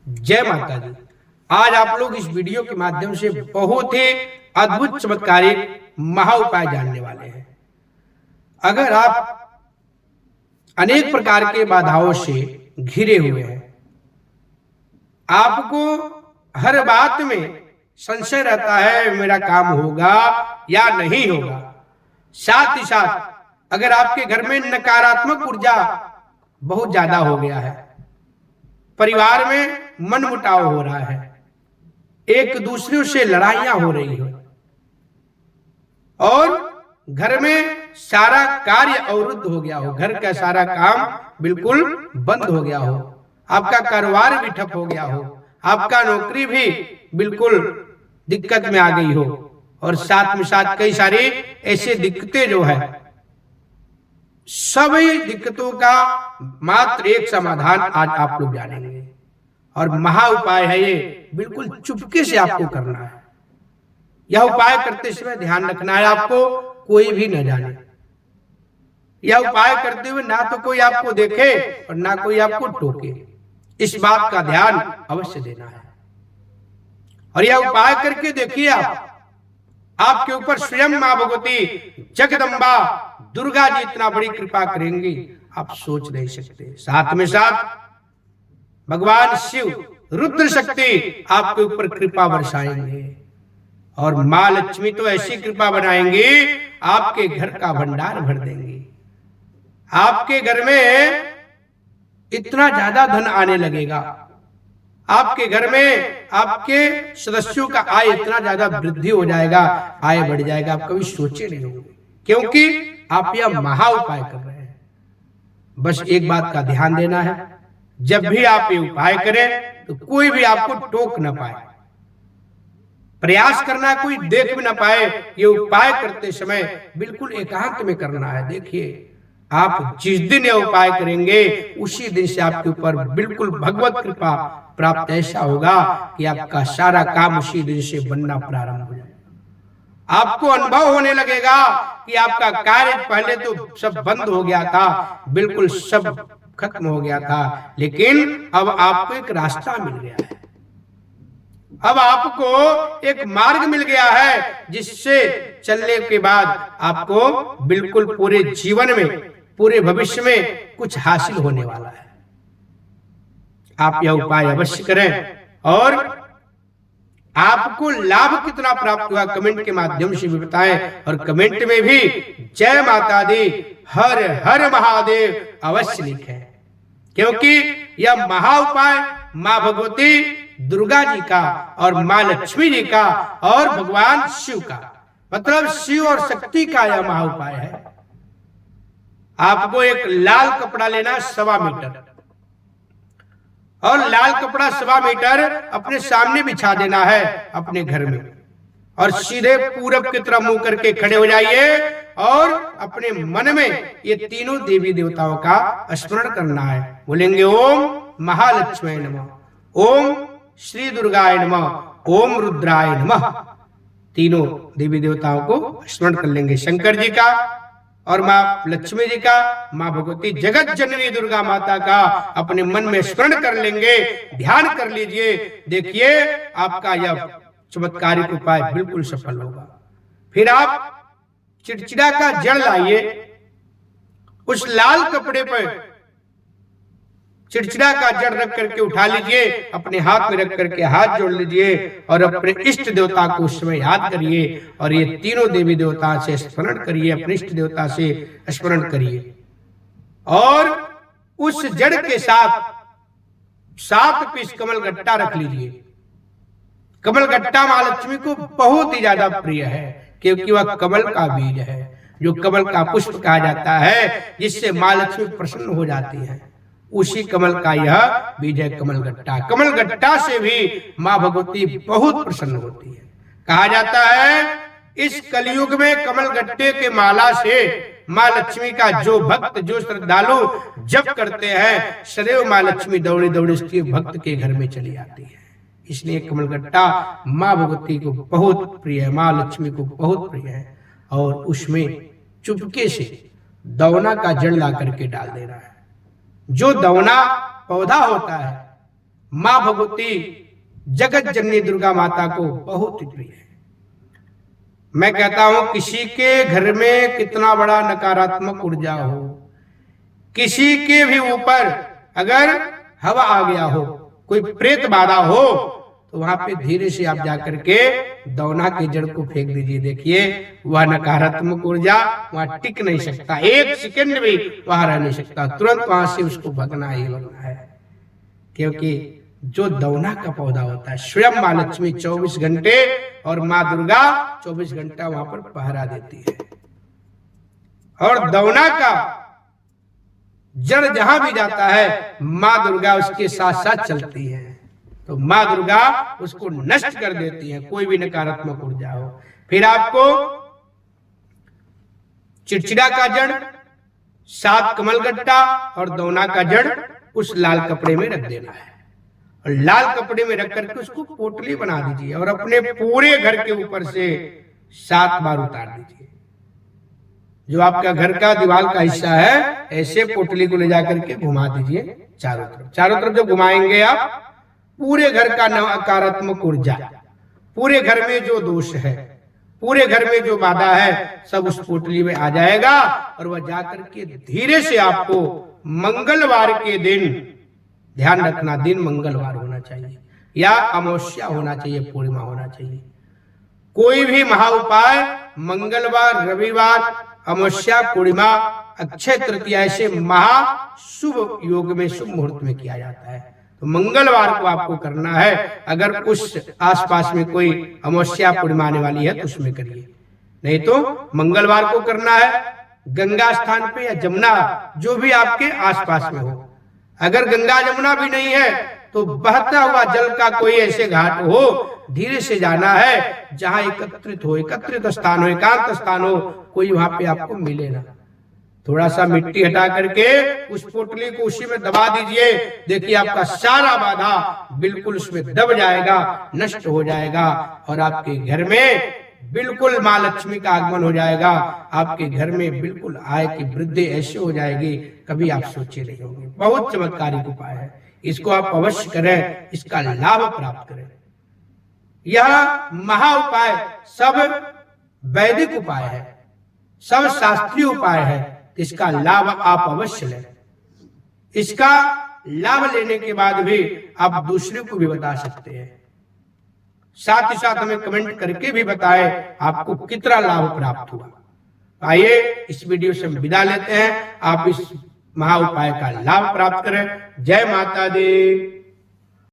जय माता दी। आज आप लोग इस वीडियो के माध्यम से बहुत ही अद्भुत चमत्कारिक महा उपाय जानने वाले हैं। अगर आप अनेक प्रकार के बाधाओं से घिरे हुए हैं, आपको हर बात में संशय रहता है मेरा काम होगा या नहीं होगा, साथ ही साथ अगर आपके घर में नकारात्मक ऊर्जा बहुत ज्यादा हो गया है, परिवार में मनमुटाव हो रहा है, एक दूसरे से लड़ाइयां हो रही हो और घर में सारा कार्य अवरुद्ध हो गया हो, घर का सारा काम बिल्कुल बंद हो गया हो, आपका कारोबार भी ठप हो गया हो, आपका नौकरी भी बिल्कुल दिक्कत में आ गई हो और साथ में साथ कई सारी ऐसे दिक्कतें जो है, सभी दिक्कतों का मात्र एक समाधान आज आप लोग जानेंगे और महा उपाय है ये। बिल्कुल चुपके से आपको करना है। यह उपाय करते समय ध्यान रखना है आपको कोई भी न जाने। यह उपाय करते हुए ना तो कोई आपको देखे और ना कोई आपको टोके, इस बात का ध्यान अवश्य देना है। और यह उपाय करके देखिए आपके ऊपर स्वयं मां भगवती जगदम्बा दुर्गा जी इतना बड़ी कृपा करेंगी आप सोच नहीं सकते। साथ में साथ भगवान शिव रुद्र शक्ति आपके ऊपर कृपा बरसाएंगे और मां लक्ष्मी तो ऐसी कृपा बनाएंगी आपके घर का भंडार भर देंगी। आपके घर में इतना ज्यादा धन आने लगेगा, आपके घर में आपके सदस्यों का आय इतना ज्यादा वृद्धि हो जाएगा, आय बढ़ जाएगा, आप कभी सोचे नहीं होंगे, क्योंकि आप यह महा उपाय कर रहे हैं। बस एक बात का ध्यान देना है, जब भी आप ये उपाय करें तो कोई भी आपको टोक न पाए, प्रयास करना कोई देख भी न पाए। ये उपाय करते समय बिल्कुल एकांत में करना है। देखिए आप जिस दिन यह उपाय करेंगे उसी दिन से आपके ऊपर बिल्कुल भगवत कृपा प्राप्त ऐसा होगा कि आपका सारा काम उसी दिन से बनना प्रारंभ हो जाएगा। आपको अनुभव होने लगेगा कि आपका कार्य पहले तो सब बंद हो गया था, बिल्कुल सब खत्म हो गया था, लेकिन अब आपको एक रास्ता मिल गया है, अब आपको एक मार्ग मिल गया है जिससे चलने के बाद आपको बिल्कुल पूरे जीवन में, पूरे भविष्य में कुछ हासिल होने वाला है। आप यह उपाय अवश्य करें और आपको लाभ कितना प्राप्त हुआ कमेंट के माध्यम से भी बताएं और कमेंट में भी जय माता दी, हर हर महादेव अवश्य लिखें, क्योंकि यह महा उपाय मां भगवती दुर्गा जी का और मां लक्ष्मी जी का और भगवान शिव का, मतलब शिव और शक्ति का यह महा उपाय है। आपको एक लाल कपड़ा लेना 1.25 मीटर और लाल कपड़ा 1.25 मीटर अपने सामने बिछा देना है अपने घर में और सीधे पूरब की तरफ मुंह करके खड़े हो जाइए और अपने मन में ये तीनों देवी देवताओं का स्मरण करना है। बोलेंगे ओम महालक्ष्मी नमः, ओम श्री दुर्गाय नमः, ओम रुद्राय नमः। तीनों देवी देवताओं को स्मरण कर लेंगे, शंकर जी का और मां लक्ष्मी जी का, मां भगवती जगत जननी दुर्गा माता का अपने मन में स्मरण कर लेंगे, ध्यान कर लीजिए। देखिए आपका यह चमत्कारिक उपाय बिल्कुल सफल होगा। फिर आप चिड़चिड़ा का जड़ लाइए, उस लाल कपड़े पर चिड़चिड़ा का जड़ रख करके उठा लीजिए, अपने हाथ में रख करके हाथ जोड़ लीजिए और अपने इष्ट देवता को उस समय याद करिए और ये तीनों देवी देवता से स्मरण करिए, अपने इष्ट देवता से स्मरण करिए और उस जड़ के साथ 7 पीस कमल गट्टा रख लीजिए। कमल गट्टा महालक्ष्मी को बहुत ही ज्यादा प्रिय है, क्योंकि वह कमल का बीज है, जो कमल का पुष्प कहा जाता है, जिससे महालक्ष्मी प्रसन्न हो जाती है। उसी कमल का यह बीज है कमल गट्टा। कमल गट्टा से भी मां भगवती बहुत प्रसन्न होती है। कहा जाता है इस कलयुग में कमल गट्टे के माला से मां लक्ष्मी का जो भक्त, जो श्रद्धालु जप करते हैं, सदैव मां लक्ष्मी दौड़े दौड़े उसके भक्त के घर में चली आती है। इसलिए कमल गट्टा मां भगवती को बहुत प्रिय है, मां लक्ष्मी को बहुत प्रिय है और उसमें चुपके से दौना का जड़ ला करके डाल देना है। जो दौना पौधा होता है मां भगवती जगत जननी दुर्गा माता को बहुत ही प्रिय है। मैं कहता हूं किसी के घर में कितना बड़ा नकारात्मक ऊर्जा हो, किसी के भी ऊपर अगर हवा आ गया हो, कोई प्रेत बाधा हो, तो वहां पे धीरे से आप जाकर के दौना के जड़ को फेंक दीजिए। देखिए वह नकारात्मक ऊर्जा वहां टिक नहीं सकता, एक सेकंड भी वहां रह नहीं सकता, तुरंत वहां से उसको भगना ही भगना है। क्योंकि जो दौना का पौधा होता है, स्वयं मां लक्ष्मी 24 घंटे और मां दुर्गा 24 घंटा वहां पर पहरा देती है। और दौना का जड़ जहां भी जाता है मां दुर्गा उसके साथ साथ चलती है, तो मां दुर्गा उसको नष्ट कर देती है, कोई भी नकारात्मक ऊर्जा हो। फिर आपको चिड़चिड़ा का जड़, 7 कमलगट्टा और दौना का जड़ उस लाल कपड़े में रख देना है, और लाल कपड़े में रख करके उसको पोटली बना दीजिए और अपने पूरे घर के ऊपर से 7 बार उतार दीजिए। जो आपका घर का दीवार का हिस्सा है, ऐसे पोटली को ले जाकर के घुमा दीजिए चारों तरफ। चारों तरफ जब घुमाएंगे आप, पूरे घर का नकारात्मक ऊर्जा, पूरे घर में जो दोष है, पूरे घर में जो बाधा है, सब उस पोटली में आ जाएगा। और वह जाकर के धीरे से आपको मंगलवार के दिन, ध्यान रखना दिन मंगलवार होना चाहिए या अमावस्या होना चाहिए, पूर्णिमा होना चाहिए। कोई भी महा उपाय मंगलवार, रविवार, अमावस्या, पूर्णिमा, अक्षय तृतीया ऐसे महा शुभ योग में, शुभ मुहूर्त में किया जाता है। तो मंगलवार को आपको करना है। अगर उस आसपास में कोई अमावस्या, पूर्णिमा आने वाली है तो उसमें करिए, नहीं तो मंगलवार को करना है। गंगा स्थान पे या जमुना, जो भी आपके आसपास में हो। अगर गंगा जमुना भी नहीं है तो बहता हुआ जल का कोई ऐसे घाट हो, धीरे से जाना है, जहां एकत्रित हो, एकत्रित स्थान हो, एकांत स्थान हो, कोई वहां पे आपको मिले ना। थोड़ा सा मिट्टी हटा करके उस पोटली को उसी में दबा दीजिए। देखिए आपका सारा बाधा बिल्कुल उसमें दब जाएगा, नष्ट हो जाएगा, और आपके घर में बिल्कुल मां लक्ष्मी का आगमन हो जाएगा। आपके घर में बिल्कुल आय की वृद्धि ऐसे हो जाएगी, कभी आप सोचे नहीं होंगे। बहुत चमत्कारिक उपाय है, इसको आप अवश्य करें, इसका लाभ प्राप्त करें। यह महा उपाय सब वैदिक उपाय है, सब शास्त्रीय उपाय है, इसका लाभ आप अवश्य लें। इसका लाभ लेने के बाद भी आप दूसरे को भी बता सकते हैं। साथ ही साथ हमें कमेंट करके भी बताएं आपको कितना लाभ प्राप्त हुआ। आइए इस वीडियो से हम विदा लेते हैं। आप इस महा उपाय का लाभ प्राप्त करें। जय माता दी।